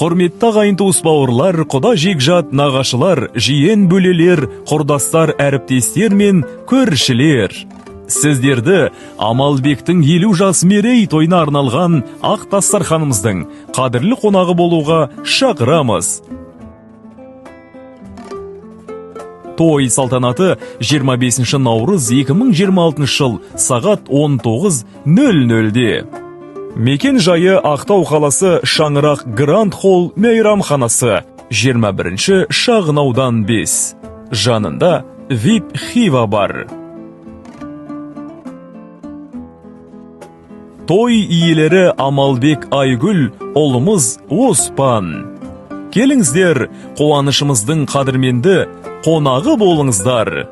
Құрметті ағайын туыс бауырлар, құда жекжат нағашылар, жиен бөлелер, құрдастар, әріптестер мен көршілер. Сіздерді Амалбектің 50 жас мерей тойына арналған Ақ дастарханымыздың қадірлі қонағы болуға шақырамыз. Той салтанаты 25 наурыз 2026 жыл сағат 19:00-де. Мекен жайы Ақтау қаласы Шаңырақ Гранд Холл мейрамханасы, 21 шағын аудан 5. Жанында VIP Хива бар. Той иелері Амалбек Айгүл, ұлымыз Оспан. Келіңіздер, қуанышымыздың қадірменді қонағы болыңыздар.